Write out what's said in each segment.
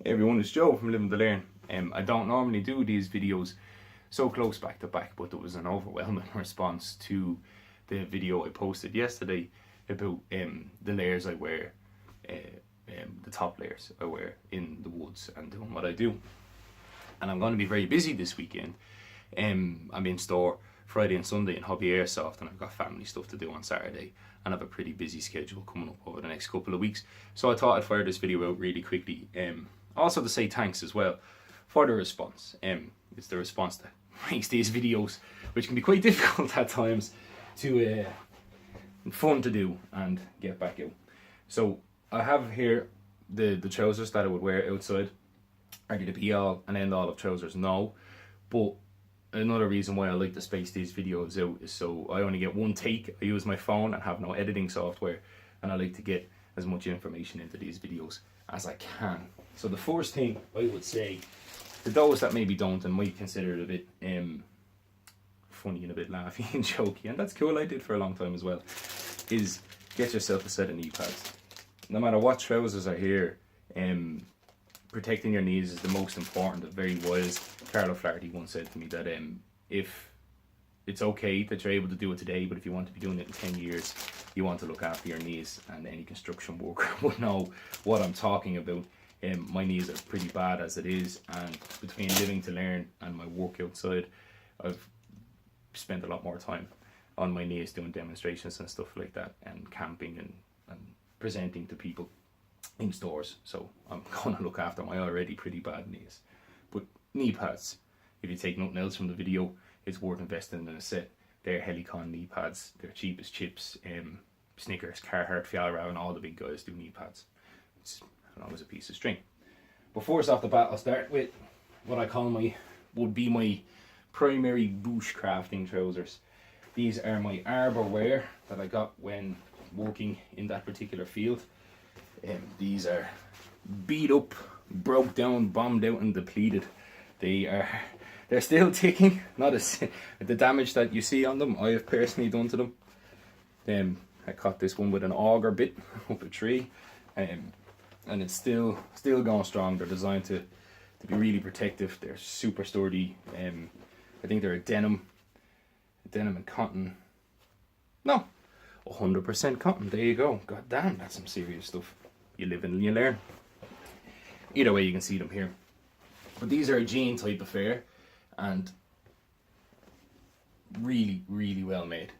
Hey everyone, it's Joe from Living to Learn. I don't normally do these videos so close back to back, but there was an overwhelming response to the video I posted yesterday about the layers I wear, the top layers I wear in the woods and doing what I do. And I'm going to be very busy this weekend. I'm in store Friday and Sunday in Hobby Airsoft, and I've got family stuff to do on Saturday, and I have a pretty busy schedule coming up over the next couple of weeks. So I thought I'd fire this video out really quickly. Also to say thanks as well for the response. It's the response that makes these videos, which can be quite difficult at times, to fun to do and get back out. So I have here the trousers that I would wear outside. Are they the be all and end all of trousers? No. But another reason why I like to space these videos out is so I only get one take. I use my phone and have no editing software, and I like to get as much information into these videos as I can. So the first thing I would say to those that maybe don't and might consider it a bit funny and a bit laughy and jokey, and that's cool, I did for a long time as well, is get yourself a set of knee pads. No matter what trousers are here, protecting your knees is the most important. A very wise Carlo Flaherty once said to me that if it's okay that you're able to do it today, but if you want to be doing it in 10 years, you want to look after your knees, and any construction worker would know what I'm talking about. My knees are pretty bad as it is, and between Living to Learn and my work outside, I've spent a lot more time on my knees doing demonstrations and stuff like that, and camping and presenting to people in stores. So I'm going to look after my already pretty bad knees. But knee pads, if you take nothing else from the video, it's worth investing in a set. They're Helicon knee pads. They're cheap as chips. Snickers, Carhartt, Fjallraven, and all the big guys do knee pads. It's always a piece of string. But first off the bat, I'll start with what I call would be my primary bushcrafting trousers. These are my arbor wear that I got when working in that particular field. These are beat up, broke down, bombed out, and depleted. They're still ticking. Not as the damage that you see on them, I have personally done to them. I caught this one with an auger bit up a tree, and it's still going strong. They're designed to be really protective. They're super sturdy. I think they're a denim and cotton. No, 100% cotton. There you go. God damn, that's some serious stuff. You live and you learn. Either way, you can see them here. But these are a jean type affair, and really, really well made.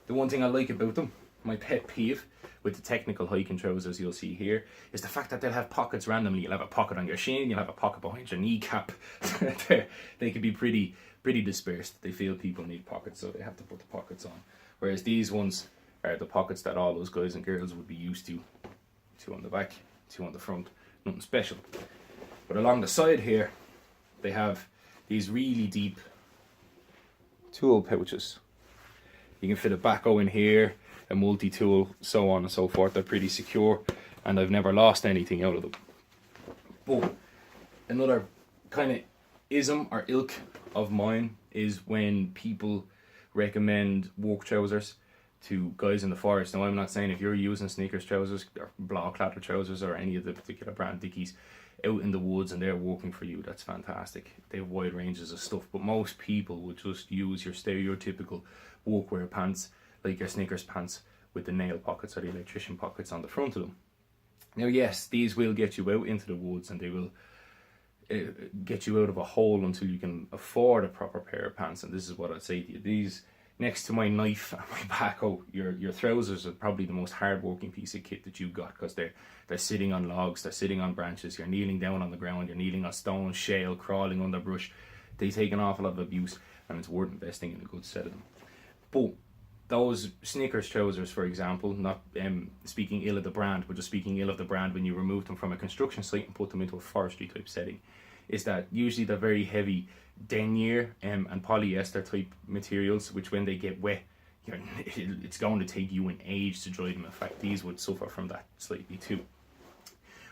The one thing I like about them, my pet peeve with the technical hiking trousers you'll see here, is the fact that they'll have pockets randomly. You'll have a pocket on your shin, you'll have a pocket behind your kneecap. They can be pretty dispersed. They feel people need pockets, so they have to put the pockets on. Whereas these ones are the pockets that all those guys and girls would be used to. Two on the back, two on the front, nothing special. But along the side here, they have these really deep tool pouches. You can fit a backhoe in here, a multi-tool, so on and so forth. They're pretty secure, and I've never lost anything out of them. But another kind of ism or ilk of mine is when people recommend work trousers to guys in the forest. Now, I'm not saying if you're using sneakers trousers or block clatter trousers or any of the particular brand Dickies out in the woods and they're working for you, that's fantastic. They have wide ranges of stuff, but most people would just use your stereotypical workwear pants, like your Snickers pants with the nail pockets or the electrician pockets on the front of them. Now, yes, these will get you out into the woods, and they will get you out of a hole until you can afford a proper pair of pants. And this is what I'd say to you: these, next to my knife and my backhoe, your trousers are probably the most hard-working piece of kit that you've got, because they're sitting on logs, they're sitting on branches, you're kneeling down on the ground, you're kneeling on stone, shale, crawling under brush. They take an awful lot of abuse, and it's worth investing in a good set of them. But those Snickers trousers, for example, not speaking ill of the brand, but just speaking ill of the brand when you remove them from a construction site and put them into a forestry type setting, is that usually they're very heavy denier and polyester type materials, which when they get wet, it's going to take you an age to dry them. In fact, these would suffer from that slightly too.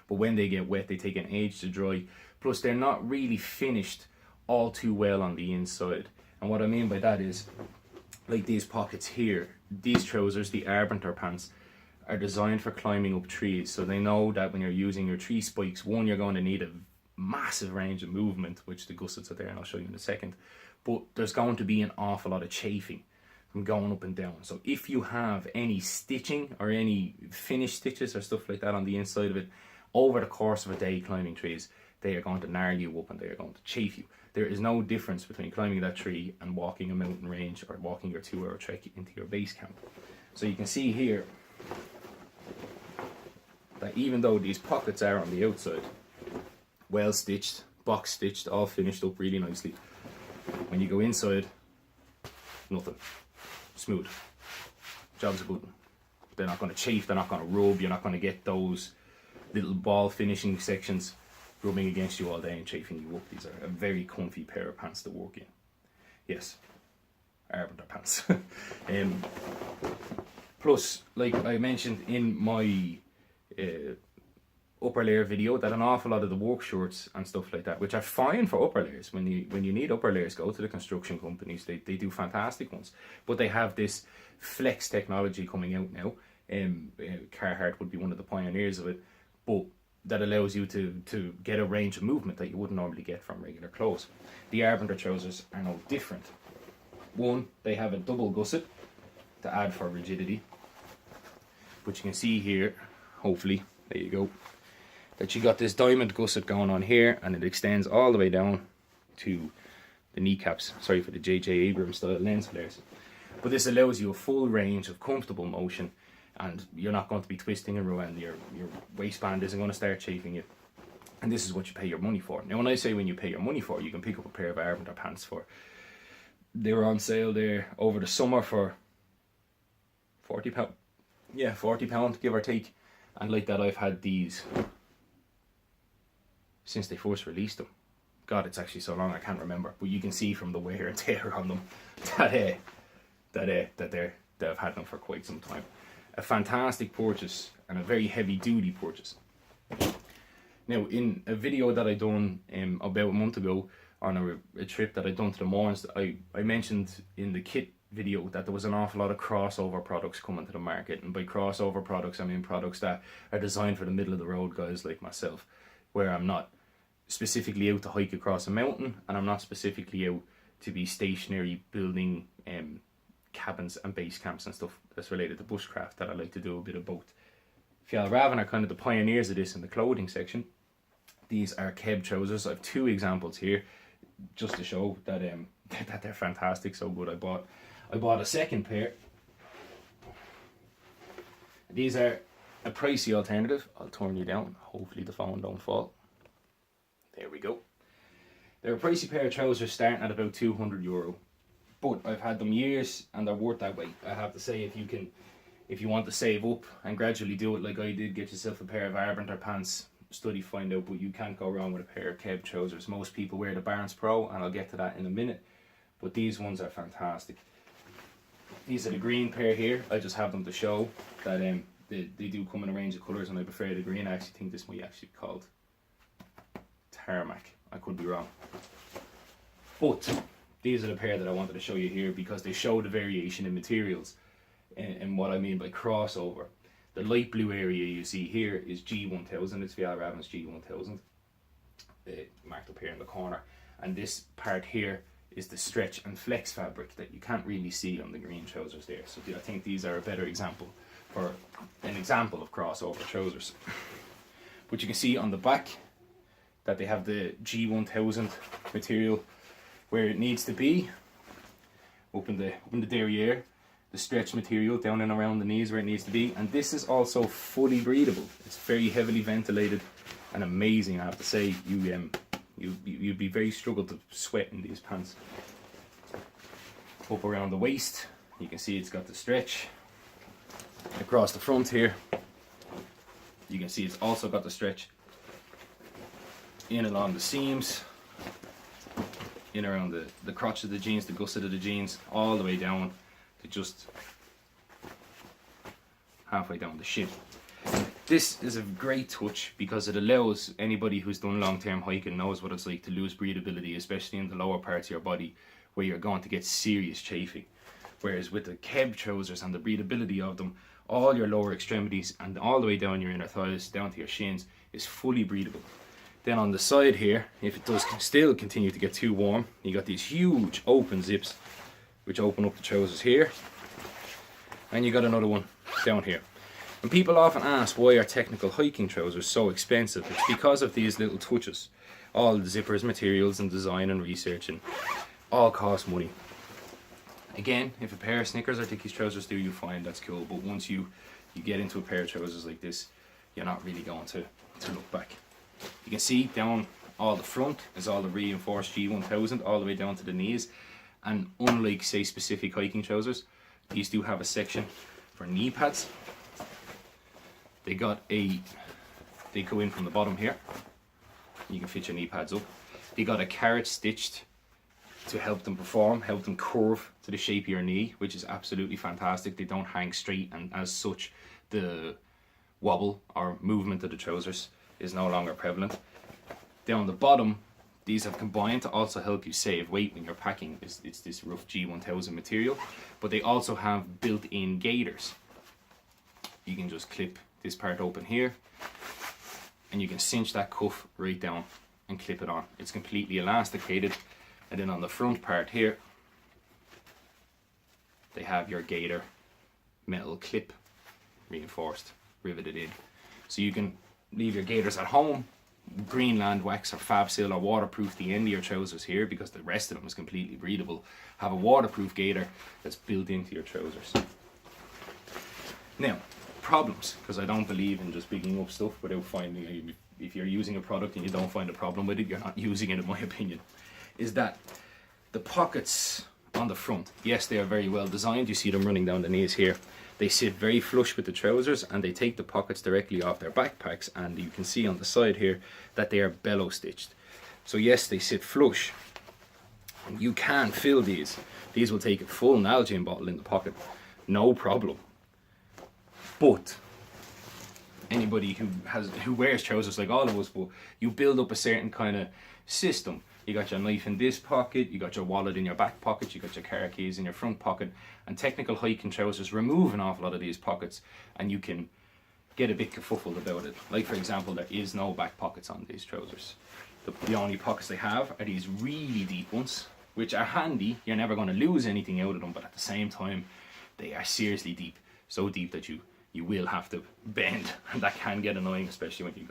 But when they get wet, they take an age to dry. Plus, they're not really finished all too well on the inside. And what I mean by that is, like these pockets here, these trousers, the Arbenter pants, are designed for climbing up trees, so they know that when you're using your tree spikes, one, you're going to need a massive range of movement, which the gussets are there and I'll show you in a second, but there's going to be an awful lot of chafing from going up and down. So if you have any stitching or any finished stitches or stuff like that on the inside of it, over the course of a day climbing trees, they are going to gnarl you up and they are going to chafe you. There is no difference between climbing that tree and walking a mountain range or walking your 2-hour trek into your base camp. So you can see here that even though these pockets are on the outside, well stitched, box stitched, all finished up really nicely, when you go inside, nothing. Smooth. Job's a good one. They're not going to chafe, they're not going to rub, you're not going to get those little ball finishing sections rubbing against you all day and chafing you up. These are a very comfy pair of pants to work in. Yes, Arbiter pants. Plus, like I mentioned in my upper layer video, that an awful lot of the work shorts and stuff like that, which are fine for upper layers, when you need upper layers, go to the construction companies, they do fantastic ones, but they have this flex technology coming out now. Carhartt would be one of the pioneers of it, but that allows you to get a range of movement that you wouldn't normally get from regular clothes. The Arbiter trousers are no different. One, they have a double gusset to add for rigidity, but you can see here, hopefully, there you go, that you got this diamond gusset going on here, and it extends all the way down to the kneecaps. Sorry for the J.J. Abrams style lens flares. But this allows you a full range of comfortable motion, and you're not going to be twisting around, your waistband isn't going to start chafing you. And this is what you pay your money for. Now when I say when you pay your money for, you can pick up a pair of Arbiter pants for, they were on sale there over the summer for £40. Yeah, £40 give or take. And like that, I've had these since they first released them. God, it's actually so long I can't remember, but you can see from the wear and tear on them that they've had them for quite some time. A fantastic purchase and a very heavy duty purchase. Now, in a video that I done about a month ago on a trip that I done to the Mourns, I mentioned in the kit video that there was an awful lot of crossover products coming to the market, and by crossover products I mean products that are designed for the middle of the road guys like myself, where I'm not specifically out to hike across a mountain, and I'm not specifically out to be stationary building cabins and base camps and stuff that's related to bushcraft, that I like to do a bit of both. Fjallraven are kind of the pioneers of this in the clothing section. These are Keb trousers. I have 2 examples here just to show that that they're fantastic, so good. I bought a second pair. These are a pricey alternative. I'll turn you down, hopefully the phone don't fall. There we go. They're a pricey pair of trousers starting at about €200, but I've had them years and they're worth that weight. I have to say, if you want to save up and gradually do it like I did, get yourself a pair of Arbiter pants, study, find out, but you can't go wrong with a pair of Keb trousers. Most people wear the Barnes Pro, and I'll get to that in a minute, but these ones are fantastic. These are the green pair here. I just have them to show that they do come in a range of colours, and I prefer the green. I actually think this might actually be called Tarmac. I could be wrong. But these are the pair that I wanted to show you here because they show the variation in materials and what I mean by crossover. The light blue area you see here is G1000. It's Fjallraven's G1000. Marked up here in the corner. And this part here is the stretch and flex fabric that you can't really see on the green trousers there. So I think these are a better example for an example of crossover trousers. But you can see on the back that they have the G1000 material where it needs to be, up in the derriere, the stretch material down and around the knees where it needs to be, and this is also fully breathable. It's very heavily ventilated and amazing, I have to say. You'd be very struggled to sweat in these pants. Up around the waist, you can see it's got the stretch. Across the front here, you can see it's also got the stretch. In along the seams, in around the crotch of the jeans, the gusset of the jeans, all the way down to just halfway down the shin. This is a great touch because it allows anybody who's done long-term hiking, knows what it's like to lose breathability, especially in the lower parts of your body where you're going to get serious chafing. Whereas with the Keb trousers and the breathability of them, all your lower extremities and all the way down your inner thighs, down to your shins, is fully breathable. Then on the side here, if it does still continue to get too warm, you got these huge open zips which open up the trousers here, and you got another one down here. And people often ask, why are technical hiking trousers so expensive? It's because of these little touches. All the zippers, materials and design and research, and all cost money. Again, if a pair of Snickers or Dickies trousers do you fine, that's cool. But once you get into a pair of trousers like this, you're not really going to look back. You can see down all the front is all the reinforced G1000 all the way down to the knees. And unlike, say, specific hiking trousers, these do have a section for knee pads. They go in from the bottom here. You can fit your knee pads up. They got a carrot stitched to help them perform, help them curve to the shape of your knee, which is absolutely fantastic. They don't hang straight, and as such, the wobble or movement of the trousers is no longer prevalent. Down the bottom, these have combined to also help you save weight when you're packing. It's this rough G1000 material, but they also have built-in gaiters. You can just clip this part open here, and you can cinch that cuff right down and clip it on. It's completely elasticated. And then on the front part here, they have your gaiter metal clip, reinforced, riveted in. So you can leave your gaiters at home, Greenland wax or Fabsil or waterproof the end of your trousers here, because the rest of them is completely breathable. Have a waterproof gaiter that's built into your trousers. Now, problems, because I don't believe in just picking up stuff without finding, if you're using a product and you don't find a problem with it, you're not using it, in my opinion, is that the pockets on the front, yes, they are very well designed. You see them running down the knees here. They sit very flush with the trousers, and they take the pockets directly off their backpacks, and you can see on the side here that they are bellow stitched. So yes, they sit flush, and you can fill these. These will take a full Nalgene bottle in the pocket, no problem. But anybody who wears trousers, like all of us, but you build up a certain kind of system. You got your knife in this pocket, you got your wallet in your back pocket, you got your car keys in your front pocket, and technical hiking trousers remove an awful lot of these pockets, and you can get a bit kerfuffled about it. Like, for example, there is no back pockets on these trousers. The only pockets they have are these really deep ones, which are handy. You're never going to lose anything out of them, but at the same time, they are seriously deep. So deep that you will have to bend, and that can get annoying, especially when you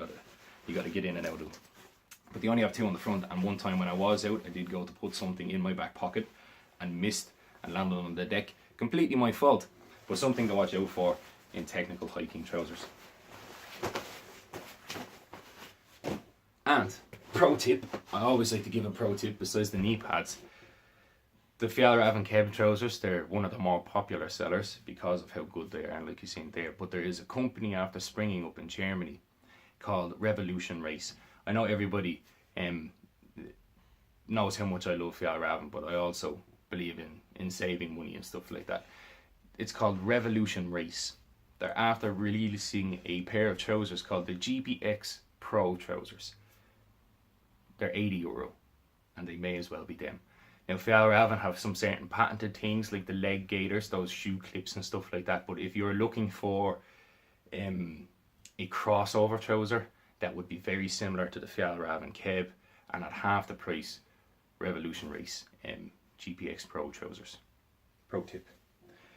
got to get in and out of them. But they only have two on the front, and one time when I was out, I did go to put something in my back pocket and missed and landed on the deck. Completely my fault, but something to watch out for in technical hiking trousers. And pro tip, I always like to give a pro tip besides the knee pads. The Fjällräven Keb trousers, they're one of the more popular sellers because of how good they are, like you've seen there. But there is a company after springing up in Germany called Revolution Race. I know everybody knows how much I love Fjällräven, but I also believe in saving money and stuff like that. It's called Revolution Race. They're after releasing a pair of trousers called the GPX Pro trousers. They're €80, and they may as well be them. Now, Fjällräven have some certain patented things like the leg gaiters, those shoe clips and stuff like that. But if you're looking for a crossover trouser that would be very similar to the Fjällräven Keb, and at half the price, Revolution Race GPX Pro trousers. Pro tip.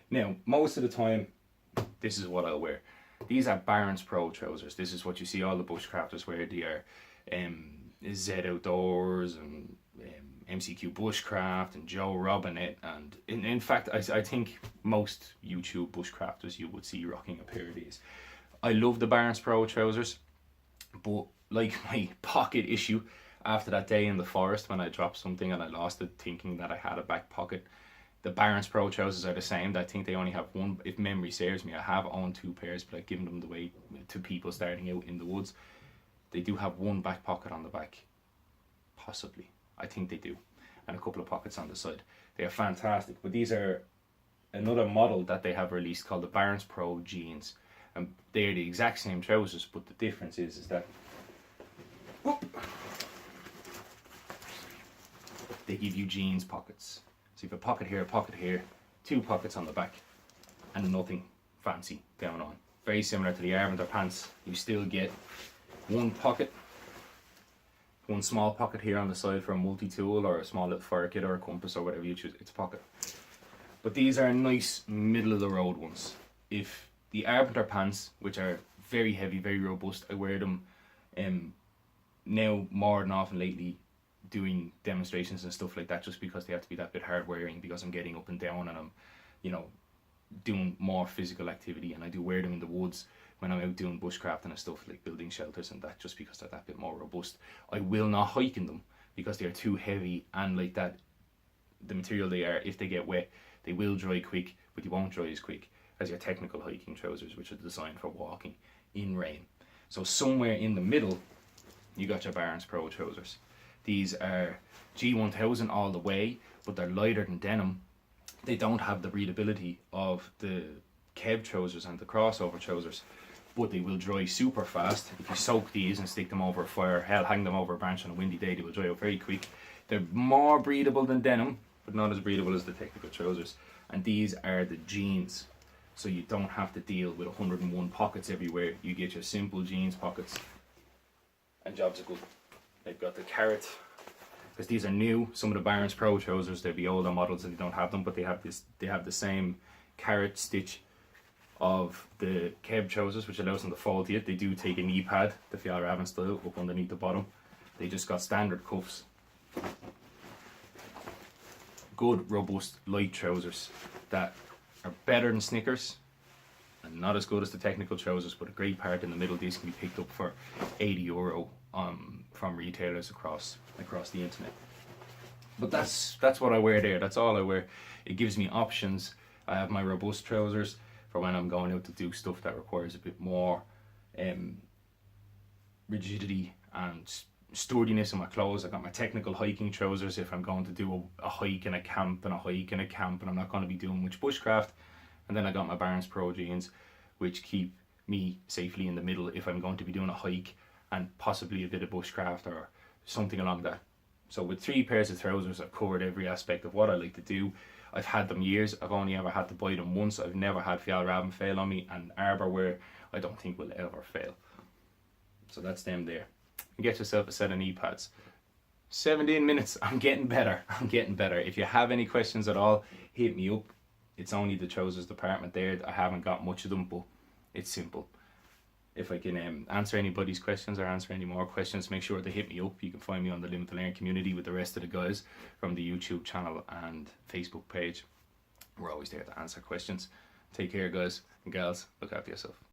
Now, most of the time, this is what I'll wear. These are Barron's Pro trousers. This is what you see all the bushcrafters wear. They are Z Outdoors and MCQ Bushcraft and Joe Robinette, and in fact I think most YouTube bushcrafters you would see rocking a pair of these. I love the Barron's Pro trousers, but like my pocket issue after that day in the forest when I dropped something and I lost it thinking that I had a back pocket, the Barron's Pro trousers are the same. I think they only have one, if memory serves me. I have owned two pairs, but I've given them away to people starting out in the woods. They do have one back pocket on the back, possibly. I think they do, and a couple of pockets on the side. They are fantastic, but these are another model that they have released called the Barron's Pro Jeans, and they are the exact same trousers, but the difference is that they give you jeans pockets. So you have a pocket here, two pockets on the back, and nothing fancy down on. Very similar to the Armenter pants. You still get one pocket, one small pocket here on the side for a multi-tool or a small little fire kit or a compass or whatever you choose. It's a pocket. But these are nice middle of the road ones. If the Armenter pants, which are very heavy, very robust, I wear them now more than often lately doing demonstrations and stuff like that, just because they have to be that bit hard wearing, because I'm getting up and down and I'm, you know, doing more physical activity, and I do wear them in the woods when I'm out doing bushcrafting and stuff, like building shelters and that, just because they're that bit more robust. I will not hike in them because they are too heavy, and like that, the material they are, if they get wet, they will dry quick, but they won't dry as quick as your technical hiking trousers, which are designed for walking in rain. So somewhere in the middle, you got your Barnes Pro trousers. These are G1000 all the way, but they're lighter than denim. They don't have the breathability of the Keb trousers and the crossover trousers, but they will dry super fast. If you soak these and stick them over a fire, hell, hang them over a branch on a windy day, they will dry out very quick. They're more breathable than denim, but not as breathable as the technical trousers. And these are the jeans, so you don't have to deal with 101 pockets everywhere. You get your simple jeans pockets, and jobs are good. They've got the carrot, because these are new. Some of the Barnes Pro trousers, they'll be older models and they don't have them, but they have this. They have the same carrot stitch of the Keb trousers, which allows them to fold to it. They do take a knee pad, the Fjallraven style, up underneath the bottom. They just got standard cuffs. Good, robust, light trousers that are better than Snickers and not as good as the technical trousers, but a great part in the middle. These can be picked up for €80 from retailers across the internet. But that's what I wear there. That's all I wear. It gives me options. I have my robust trousers for when I'm going out to do stuff that requires a bit more rigidity and sturdiness in my clothes. I got my technical hiking trousers if I'm going to do a hike in a camp and I'm not going to be doing much bushcraft. And then I got my Barnes Pro jeans, which keep me safely in the middle if I'm going to be doing a hike and possibly a bit of bushcraft or something along that. So with 3 pairs of trousers, I've covered every aspect of what I like to do. I've had them years. I've only ever had to buy them once. I've never had Fjallraven fail on me, and Arbor wear I don't think will ever fail. So that's them there. And get yourself a set of Kneepads. 17 minutes. I'm getting better. If you have any questions at all, hit me up. It's only the trousers department there. I haven't got much of them, but it's simple. If I can answer anybody's questions or answer any more questions, make sure to hit me up. You can find me on the Limit to Learn community with the rest of the guys from the YouTube channel and Facebook page. We're always there to answer questions. Take care, guys and gals. Look after yourself.